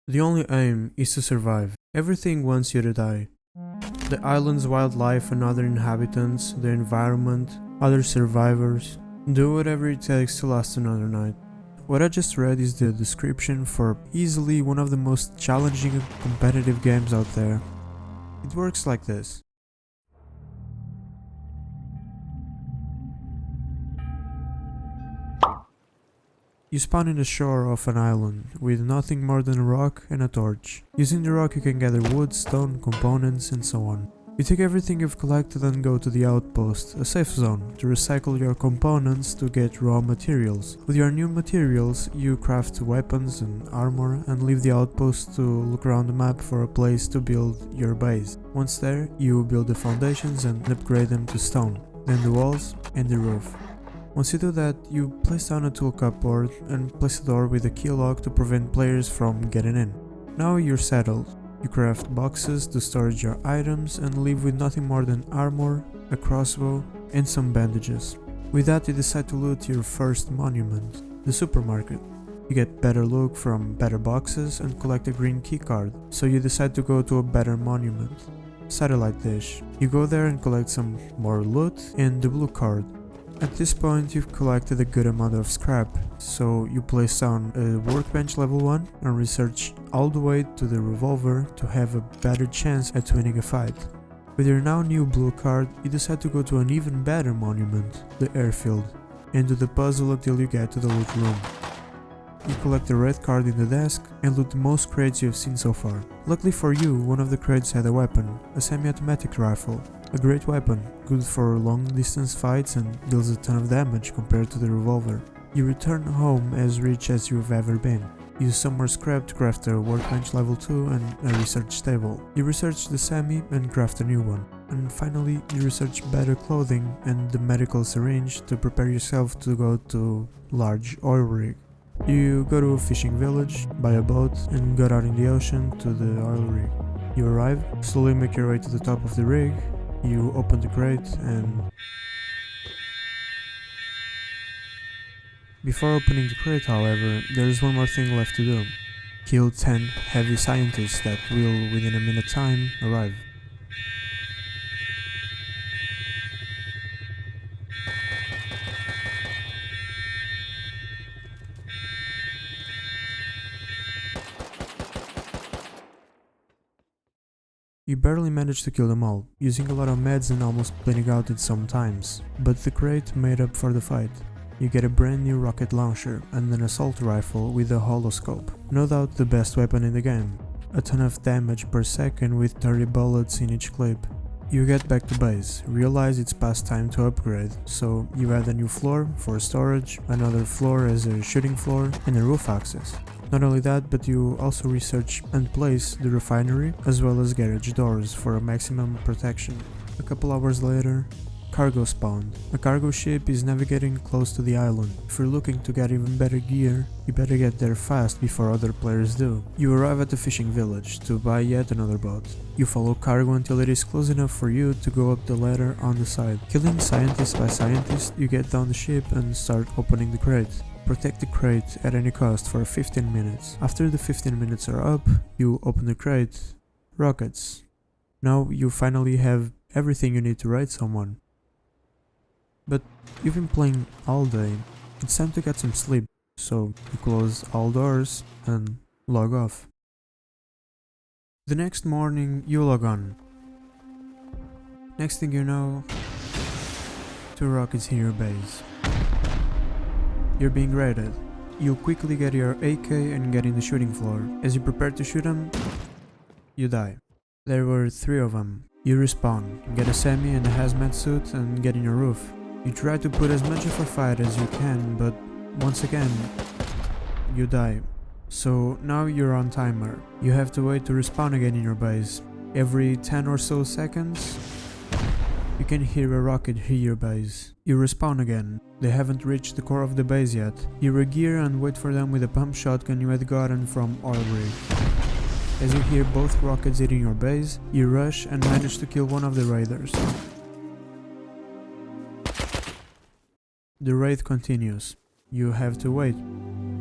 The only aim is to survive. Everything wants you to die. The island's wildlife and other inhabitants, the environment, other survivors. Do whatever it takes to last another night. What I just read is the description for easily one of the most challenging and competitive games out there. It works like this. You spawn in the shore of an island, with nothing more than a rock and a torch. Using the rock you can gather wood, stone, components and so on. You take everything you've collected and go to the outpost, a safe zone, to recycle your components to get raw materials. With your new materials, you craft weapons and armor and leave the outpost to look around the map for a place to build your base. Once there, you build the foundations and upgrade them to stone, then the walls and the roof. Once you do that, you place down a tool cupboard and place a door with a key lock to prevent players from getting in. Now you're settled. You craft boxes to store your items and leave with nothing more than armor, a crossbow and some bandages. With that you decide to loot your first monument, the supermarket. You get better loot from better boxes and collect a green keycard, so you decide to go to a better monument. Satellite dish. You go there and collect some more loot and the blue card. At this point you've collected a good amount of scrap, so you place down a workbench level 1 and research all the way to the revolver to have a better chance at winning a fight. With your now new blue card, you decide to go to an even better monument, the airfield, and do the puzzle until you get to the loot room. You collect the red card in the desk and loot the most crates you've seen so far. Luckily for you, one of the crates had a weapon, a semi-automatic rifle. A great weapon, good for long distance fights and deals a ton of damage compared to the revolver. You return home as rich as you've ever been. Use some more scrap to craft a workbench level 2 and a research table. You research the semi and craft a new one. And finally, you research better clothing and the medical syringe to prepare yourself to go to large oil rig. You go to a fishing village, buy a boat and go out in the ocean to the oil rig. You arrive, slowly make your way to the top of the rig. You open the crate and... Before opening the crate, however, there is one more thing left to do. Kill 10 heavy scientists that will, within a minute time, arrive. You barely managed to kill them all, using a lot of meds and almost bleeding out at some times, but the crate made up for the fight. You get a brand new rocket launcher and an assault rifle with a holoscope, no doubt the best weapon in the game. A ton of damage per second with 30 bullets in each clip. You get back to base, realize it's past time to upgrade, so you add a new floor for storage, another floor as a shooting floor and a roof access. Not only that, but you also research and place the refinery as well as garage doors for a maximum protection. A couple hours later, cargo spawned. A cargo ship is navigating close to the island. If you're looking to get even better gear, you better get there fast before other players do. You arrive at the fishing village to buy yet another boat. You follow cargo until it is close enough for you to go up the ladder on the side. Killing scientist by scientist, you get down the ship and start opening the crate. Protect the crate at any cost for 15 minutes. After the 15 minutes are up, you open the crate. Rockets. Now you finally have everything you need to raid someone. But you've been playing all day. It's time to get some sleep, so you close all doors and log off. The next morning you log on. Next thing you know, 2 rockets hit your base. You're being raided. You quickly get your AK and get in the shooting floor. As you prepare to shoot them, you die. There were 3 of them. You respawn, get a semi and a hazmat suit and get in your roof. You try to put as much of a fight as you can, but once again, you die. So now you're on timer. You have to wait to respawn again in your base. Every 10 or so seconds, you can hear a rocket hit your base. You respawn again. They haven't reached the core of the base yet. You regear and wait for them with a pump shotgun you had gotten from oil rig. As you hear both rockets hitting your base, you rush and manage to kill one of the raiders. The raid continues. you have to wait.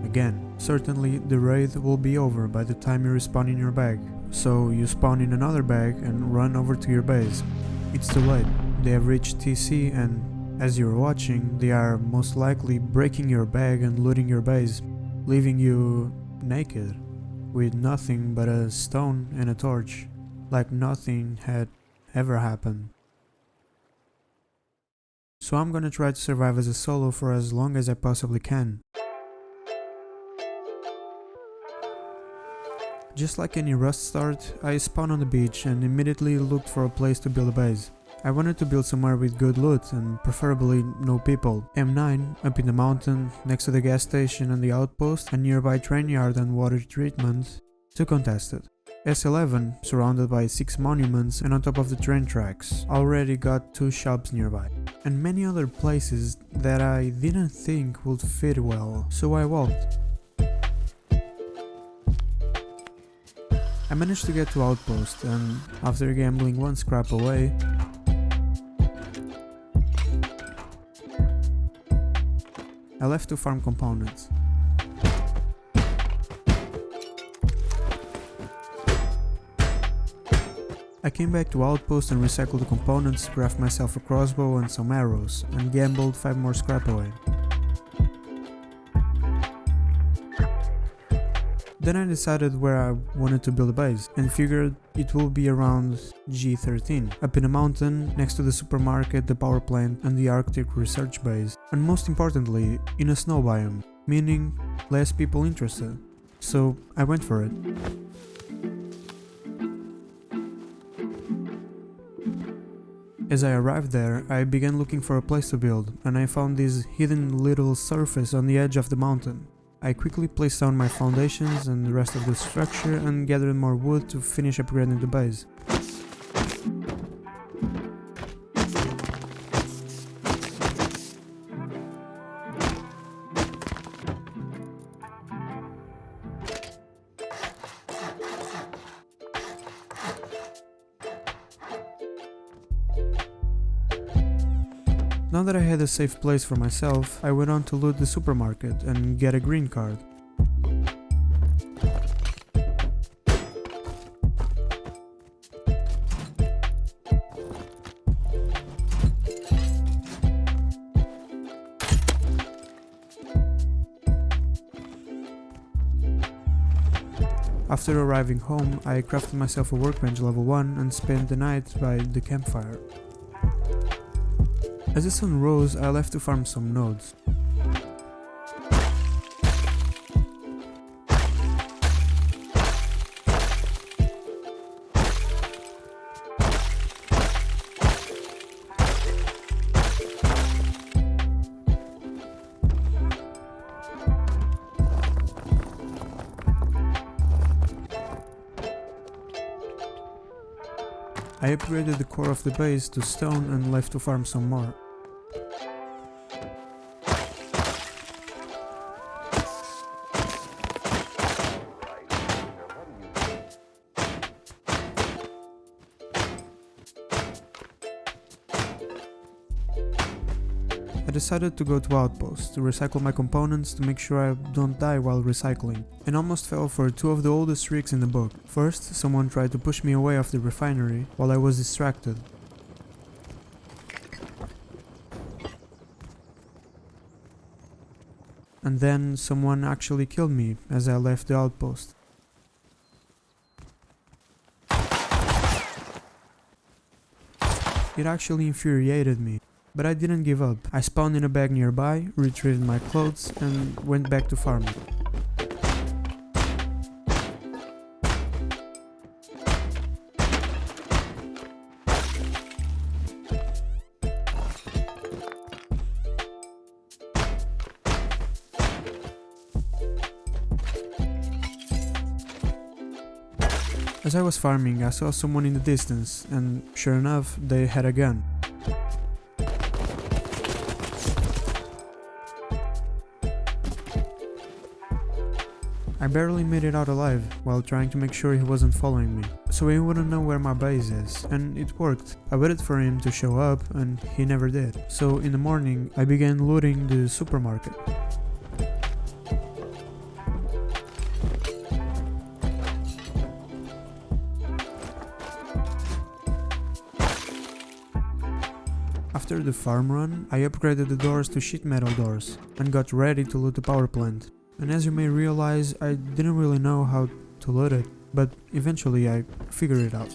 Again, certainly the raid will be over by the time you respawn in your bag, so you spawn in another bag and run over to your base. It's too late, they have reached TC and, as you're watching, they are most likely breaking your bag and looting your base, leaving you naked, with nothing but a stone and a torch, like nothing had ever happened. So I'm gonna try to survive as a solo for as long as I possibly can. Just like any Rust start, I spawned on the beach and immediately looked for a place to build a base. I wanted to build somewhere with good loot and preferably no people. M9, up in the mountain, next to the gas station and the outpost, a nearby train yard and water treatment, too contested. S11, surrounded by 6 monuments and on top of the train tracks, already got 2 shops nearby. And many other places that I didn't think would fit well, so I walked. I managed to get to Outpost and, after gambling 1 scrap away, I left to farm components. I came back to Outpost and recycled the components to craft myself a crossbow and some arrows, and gambled 5 more scrap away. Then I decided where I wanted to build a base, and figured it will be around G13, up in a mountain, next to the supermarket, the power plant and the Arctic research base, and most importantly, in a snow biome, meaning less people interested. So I went for it. As I arrived there, I began looking for a place to build, and I found this hidden little surface on the edge of the mountain. I quickly placed down my foundations and the rest of the structure and gathered more wood to finish upgrading the base. Now that I had a safe place for myself, I went on to loot the supermarket and get a green card. After arriving home, I crafted myself a workbench level 1 and spent the night by the campfire. As the sun rose, I left to farm some nodes. I upgraded the core of the base to stone and left to farm some more. I decided to go to Outpost to recycle my components to make sure I don't die while recycling, and almost fell for 2 of the oldest tricks in the book. First, someone tried to push me away off the refinery while I was distracted. And then someone actually killed me as I left the outpost. It actually infuriated me. But I didn't give up. I spawned in a bag nearby, retrieved my clothes, and went back to farming. As I was farming, I saw someone in the distance, and sure enough, they had a gun. I barely made it out alive while trying to make sure he wasn't following me, so he wouldn't know where my base is, and it worked. I waited for him to show up and he never did. So in the morning I began looting the supermarket. After the farm run, I upgraded the doors to sheet metal doors and got ready to loot the power plant. And as you may realize, I didn't really know how to loot it, but eventually I figured it out.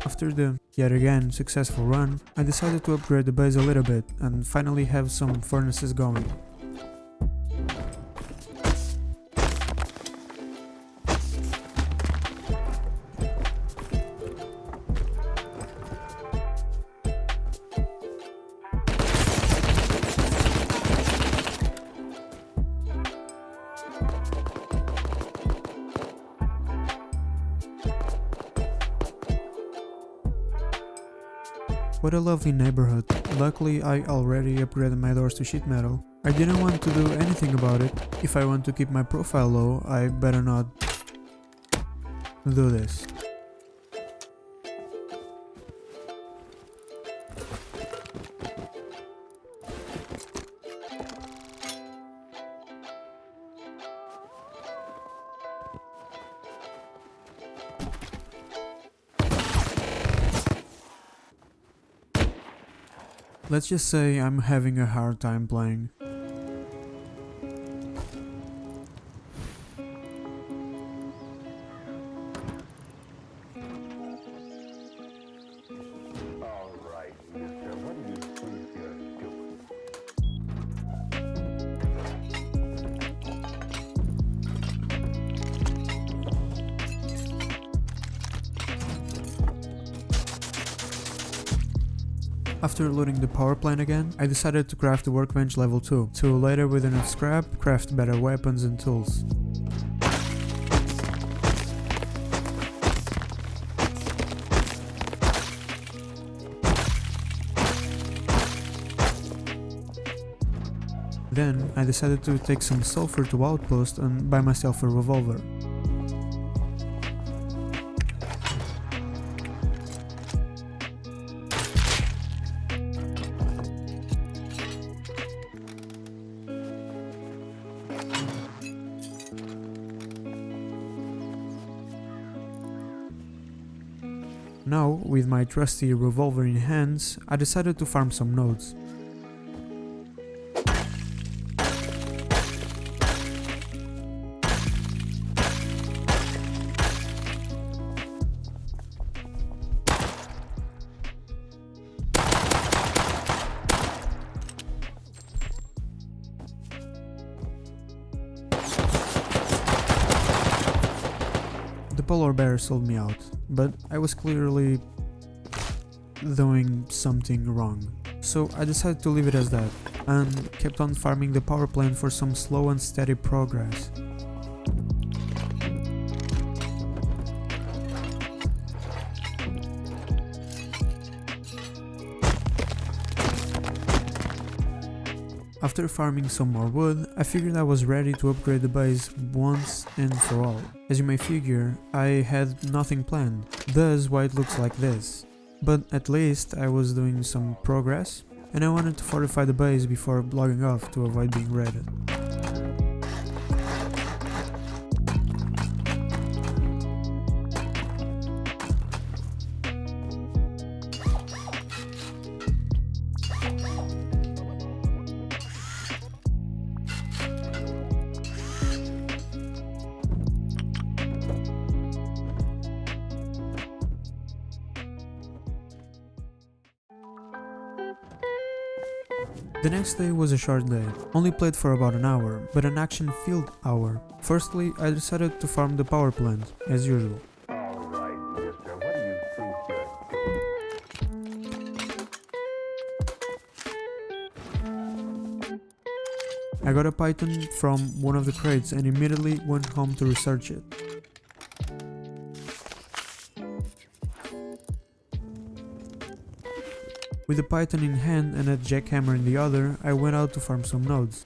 After the, yet again, successful run, I decided to upgrade the base a little bit and finally have some furnaces going. What a lovely neighborhood. Luckily I already upgraded my doors to sheet metal. I didn't want to do anything about it. If I want to keep my profile low, I better not do this. Let's just say I'm having a hard time playing. Alright, mister, what do you think you're doing? After looting the power plant again, I decided to craft the workbench level 2, to later with enough scrap, craft better weapons and tools. Then, I decided to take some sulfur to Outpost and buy myself a revolver. Now, with my trusty revolver in hands, I decided to farm some nodes. The polar bear sold me out, but I was clearly doing something wrong. So I decided to leave it as that, and kept on farming the power plant for some slow and steady progress. After farming some more wood, I figured I was ready to upgrade the base once and for all. As you may figure, I had nothing planned, thus why it looks like this. But at least I was doing some progress, and I wanted to fortify the base before logging off to avoid being raided. The next day was a short day, only played for about an hour, but an action-filled hour. Firstly, I decided to farm the power plant, as usual. Alright, mister, what do you think you're doing? I got a Python from one of the crates and immediately went home to research it. With the Python in hand and a jackhammer in the other, I went out to farm some nodes.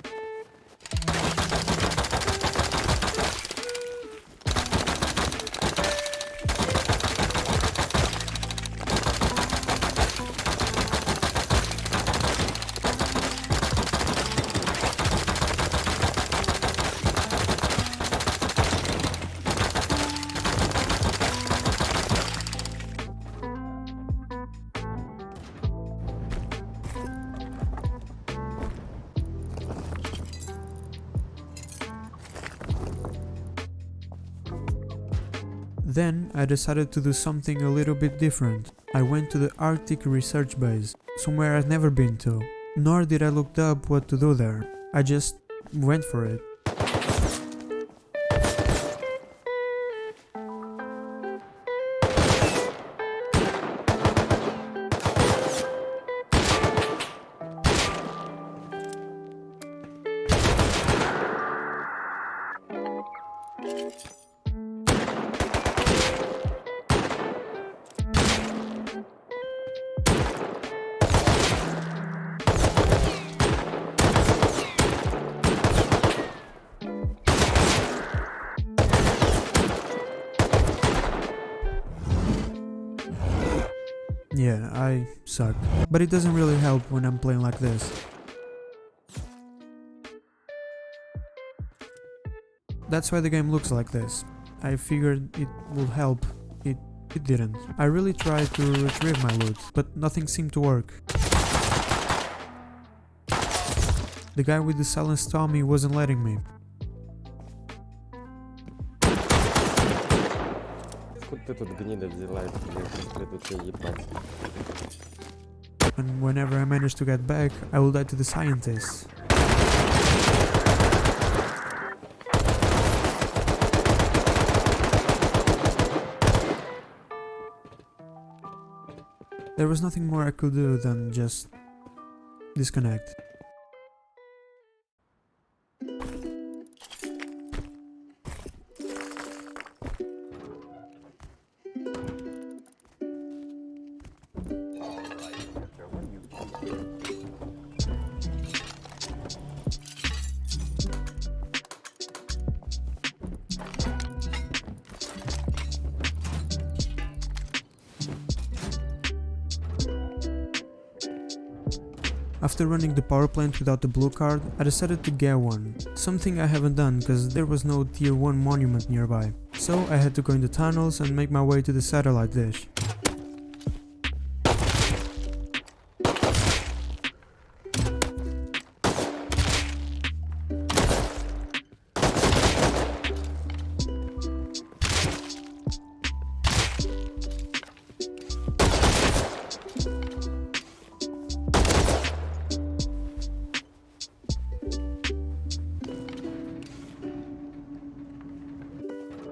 Then I decided to do something a little bit different. I went to the Arctic Research Base, somewhere I'd never been to. Nor did I look up what to do there. I just went for it. Yeah, I suck. But it doesn't really help when I'm playing like this. That's why the game looks like this. I figured it would help. It didn't. I really tried to retrieve my loot, but nothing seemed to work. The guy with the silenced Tommy wasn't letting me. Откуда ты тут гнида взяла эту, блядь, приду тебя ебать. And whenever I managed to get back, I will die to the scientists. There was nothing more I could do than just disconnect. After running the power plant without the blue card, I decided to get one. Something I haven't done cause there was no tier 1 monument nearby. So I had to go in the tunnels and make my way to the satellite dish.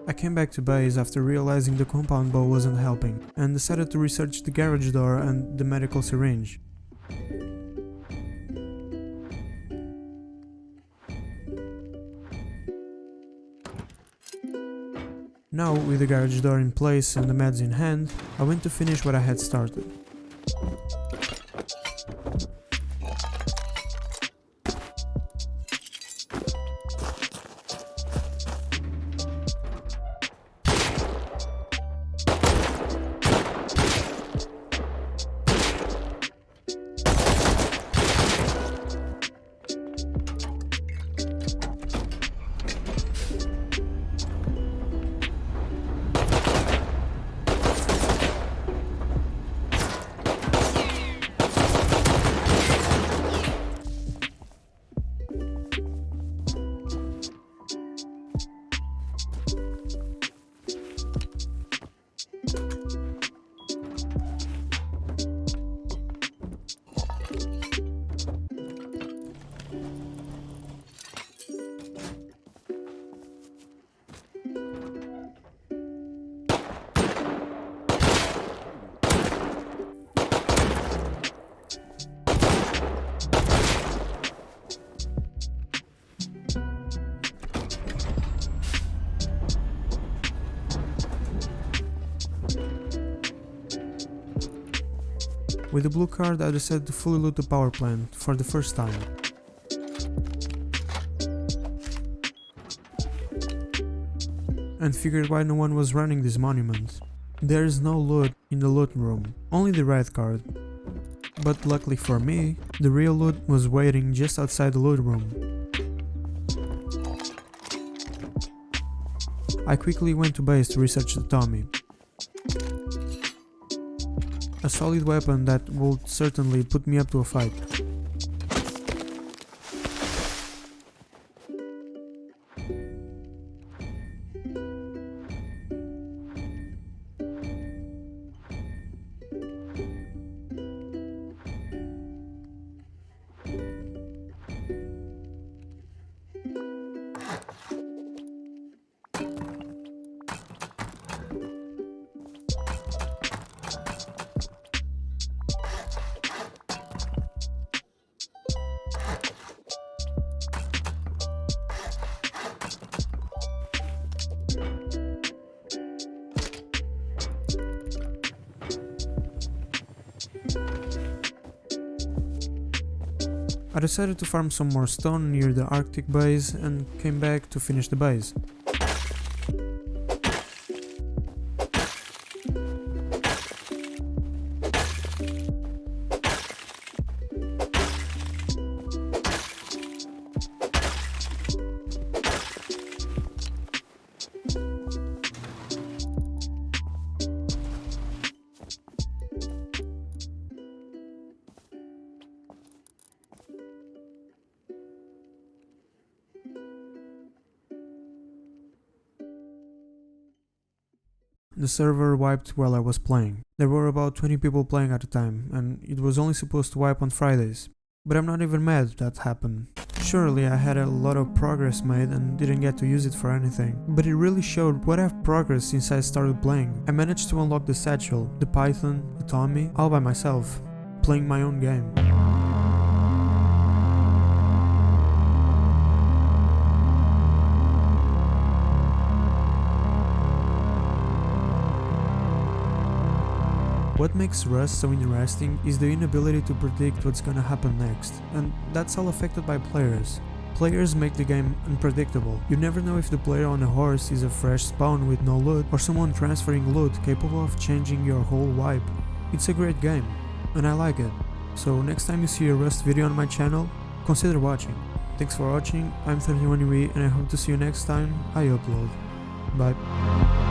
I came back to base after realizing the compound bow wasn't helping, and decided to research the garage door and the medical syringe. Now, with the garage door in place and the meds in hand, I went to finish what I had started. With the blue card I decided to fully loot the power plant for the first time. And figured why no one was running this monument. There is no loot in the loot room, only the red card. But luckily for me, the real loot was waiting just outside the loot room. I quickly went to base to research the Tommy. A solid weapon that would certainly put me up to a fight. I decided to farm some more stone near the Arctic base and came back to finish the base. The server wiped while I was playing. There were about 20 people playing at the time, and it was only supposed to wipe on Fridays. But I'm not even mad that happened. Surely I had a lot of progress made and didn't get to use it for anything, but it really showed what I've progressed since I started playing. I managed to unlock the Satchel, the Python, the Tommy, all by myself, playing my own game. What makes Rust so interesting is the inability to predict what's gonna happen next, and that's all affected by players. Players make the game unpredictable. You never know if the player on a horse is a fresh spawn with no loot, or someone transferring loot capable of changing your whole vibe. It's a great game, and I like it. So next time you see a Rust video on my channel, consider watching. Thanks for watching, I'm 31UE and I hope to see you next time I upload. Bye.